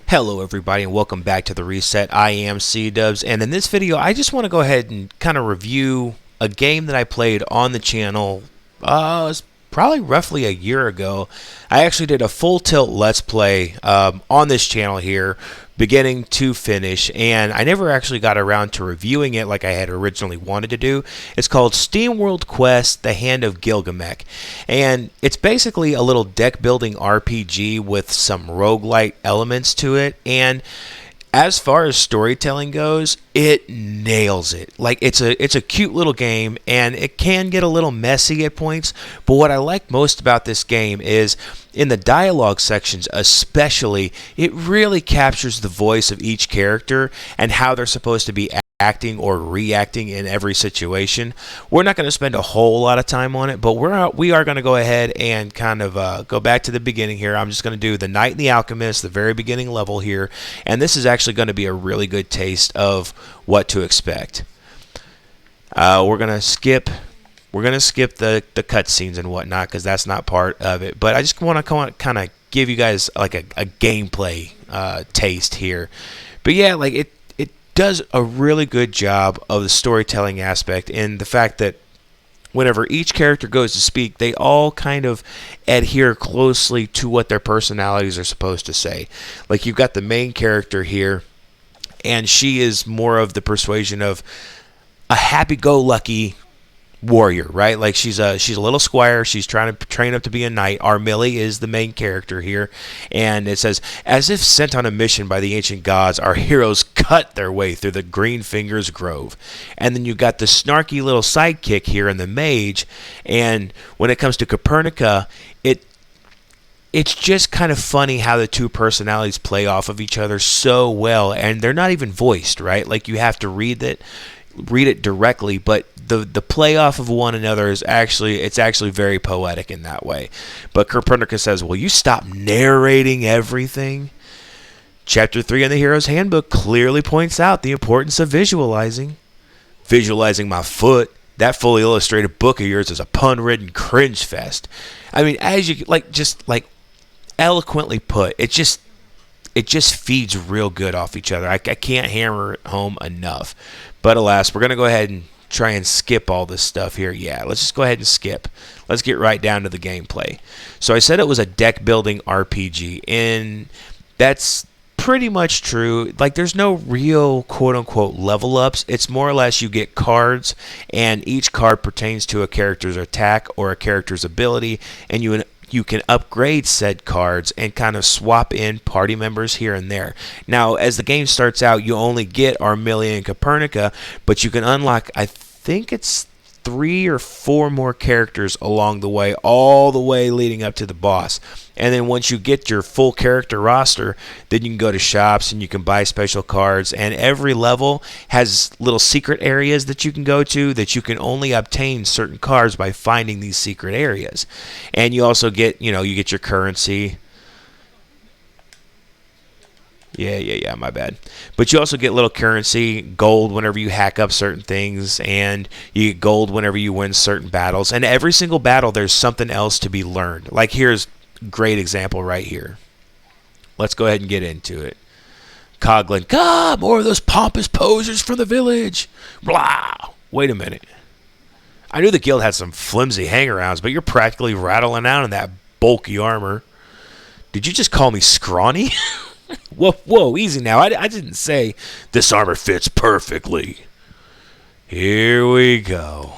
Hello everybody and welcome back to The Reset. I am C-Dubs, and in this video I just want to go ahead and kind of review a game that I played on the channel it's probably roughly a year ago. I actually did a full tilt let's play on this channel here, beginning to finish, and I never actually got around to reviewing it like I had originally wanted to do. It's called Steamworld Quest: The Hand of Gilgamech, and it's basically a little deck building RPG with some roguelite elements to it. And as far as storytelling goes, it nails it. Like, it's a cute little game, and it can get a little messy at points, but what I like most about this game is in the dialogue sections especially, it really captures the voice of each character and how they're supposed to be acting or reacting in every situation. We're not going to spend a whole lot of time on it, but we are going to go ahead and kind of go back to the beginning here. I'm just going to do the Knight and the Alchemist, the very beginning level here, and this is actually going to be a really good taste of what to expect. We're going to skip the cutscenes and whatnot because that's not part of it, but I just want to kind of give you guys like a gameplay taste here. But yeah, like it does a really good job of the storytelling aspect, and the fact that whenever each character goes to speak, they all kind of adhere closely to what their personalities are supposed to say. Like, you've got the main character here, and she is more of the persuasion of a happy-go-lucky warrior, right? Like, she's a little squire. She's trying to train up to be a knight. Our Millie is the main character here, and it says, as if sent on a mission by the ancient gods, our heroes cut their way through the Green Fingers Grove. And then you got the snarky little sidekick here in the mage, and when it comes to Copernica, it's just kind of funny how the two personalities play off of each other so well, and they're not even voiced, right? Like, you have to read it directly, but the play off of one another is actually very poetic in that way. But Copernica says, will you stop narrating everything? Chapter 3 in the Hero's Handbook clearly points out the importance of visualizing my foot. That fully illustrated book of yours is a pun-ridden cringe fest. I mean, as you just eloquently put, it just feeds real good off each other. I can't hammer it home enough. But alas, we're going to go ahead and try and skip all this stuff here. Yeah, let's just go ahead and skip. Let's get right down to the gameplay. So I said it was a deck building RPG, and that's pretty much true. Like, there's no real quote-unquote level ups. It's more or less you get cards, and each card pertains to a character's attack or a character's ability, and you can upgrade said cards and kind of swap in party members here and there. Now, as the game starts out, you only get Armilia and Copernica, but you can unlock, I think it's 3 or 4 more characters along the way, all the way leading up to the boss. And then once you get your full character roster, then you can go to shops and you can buy special cards, and every level has little secret areas that you can go to that you can only obtain certain cards by finding these secret areas. And you also get, you get your currency. Yeah, my bad. But you also get little currency, gold whenever you hack up certain things, and you get gold whenever you win certain battles. And every single battle, there's something else to be learned. Like, here's a great example right here. Let's go ahead and get into it. Coglin, God, more of those pompous posers for the village. Blah. Wait a minute. I knew the guild had some flimsy hangarounds, but you're practically rattling out in that bulky armor. Did you just call me scrawny? Whoa, easy now. I didn't say this armor fits perfectly. Here we go.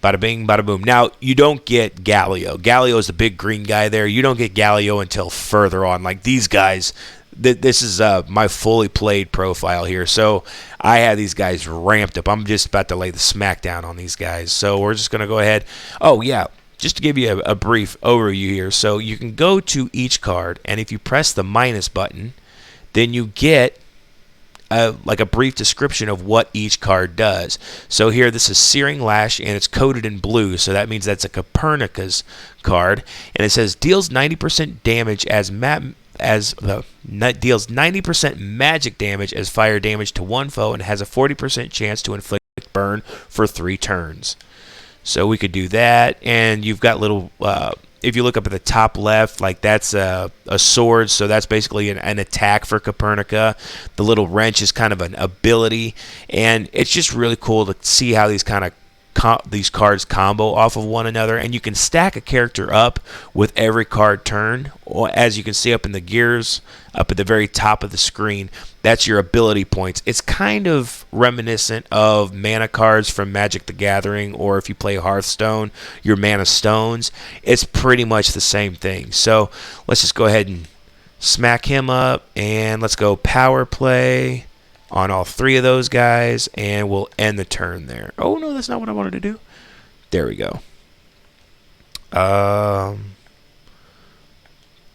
Bada bing, bada boom. Now, you don't get Galio. Galio is the big green guy there. You don't get Galio until further on. Like, these guys, this is my fully played profile here. So I have these guys ramped up. I'm just about to lay the smackdown on these guys. So we're just going to go ahead. Oh, yeah. Just to give you a brief overview here, so you can go to each card, and if you press the minus button, then you get like a brief description of what each card does. So here, this is Searing Lash, and it's coded in blue, so that means that's a Copernica's card, and it says deals 90% damage deals 90% magic damage as fire damage to one foe, and has a 40% chance to inflict burn for 3 turns. So we could do that, and you've got little if you look up at the top left, like that's a sword, so that's basically an attack for Copernica. The little wrench is kind of an ability, and it's just really cool to see how these kind of these cards combo off of one another, and you can stack a character up with every card turn. Or as you can see up in the gears up at the very top of the screen, that's your ability points. It's kind of reminiscent of mana cards from Magic the Gathering, or if you play Hearthstone, your mana stones. It's pretty much the same thing. So let's just go ahead and smack him up, and let's go power play on all three of those guys, and we'll end the turn there. Oh no, that's not what I wanted to do. There we go. I'm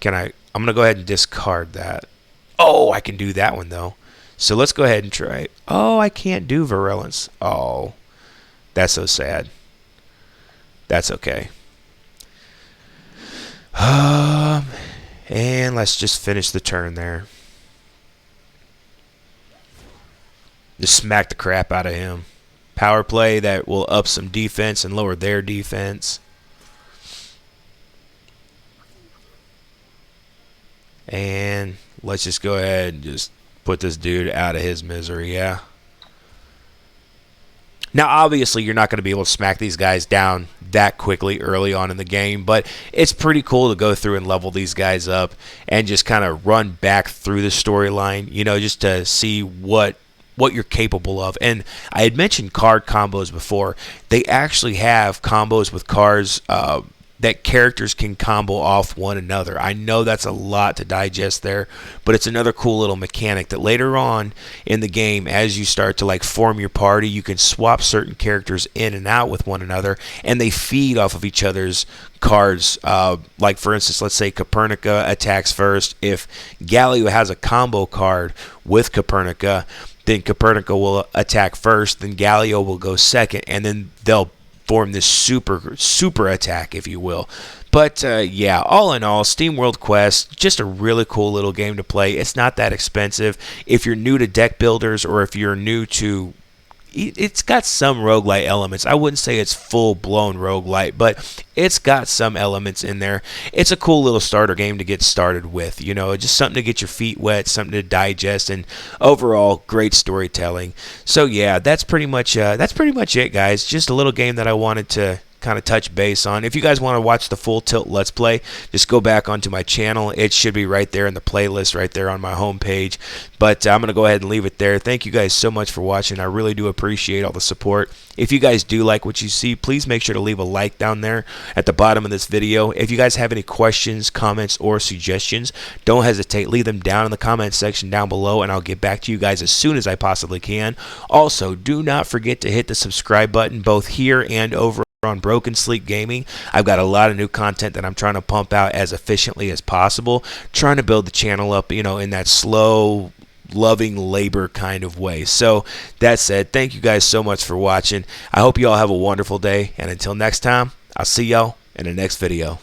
gonna go ahead and discard that. Oh, I can do that one though. So let's go ahead and try it. Oh, I can't do Virulence. Oh, that's so sad. That's okay. And let's just finish the turn there. Just smack the crap out of him. Power play that will up some defense and lower their defense. And let's just go ahead and just put this dude out of his misery, yeah. Now, obviously, you're not going to be able to smack these guys down that quickly early on in the game, but it's pretty cool to go through and level these guys up and just kind of run back through the storyline, you know, just to see what you're capable of. And I had mentioned card combos before. They actually have combos with cards that characters can combo off one another. I know that's a lot to digest there, but it's another cool little mechanic that later on in the game, as you start to like form your party, you can swap certain characters in and out with one another, and they feed off of each other's cards. Like for instance, let's say Copernica attacks first. If Galio has a combo card with Copernica, then Copernica will attack first, then Galio will go second, and then they'll form this super attack, if you will. But yeah, all in all, Steamworld Quest, just a really cool little game to play. It's not that expensive. If you're new to deck builders, or if you're new to, it's got some roguelite elements. I wouldn't say it's full-blown roguelite, but it's got some elements in there. It's a cool little starter game to get started with. You know, just something to get your feet wet, something to digest, and overall, great storytelling. So yeah, that's pretty much it, guys. Just a little game that I wanted to kind of touch base on. If you guys want to watch the full tilt Let's Play, just go back onto my channel. It should be right there in the playlist right there on my homepage. But I'm going to go ahead and leave it there. Thank you guys so much for watching. I really do appreciate all the support. If you guys do like what you see, please make sure to leave a like down there at the bottom of this video. If you guys have any questions, comments, or suggestions, don't hesitate. Leave them down in the comments section down below, and I'll get back to you guys as soon as I possibly can. Also, do not forget to hit the subscribe button both here and over on Broken Sleep Gaming. I've got a lot of new content that I'm trying to pump out as efficiently as possible, trying to build the channel up, you know, in that slow, loving labor kind of way. So that said, thank you guys so much for watching. I hope you all have a wonderful day, and until next time, I'll see y'all in the next video.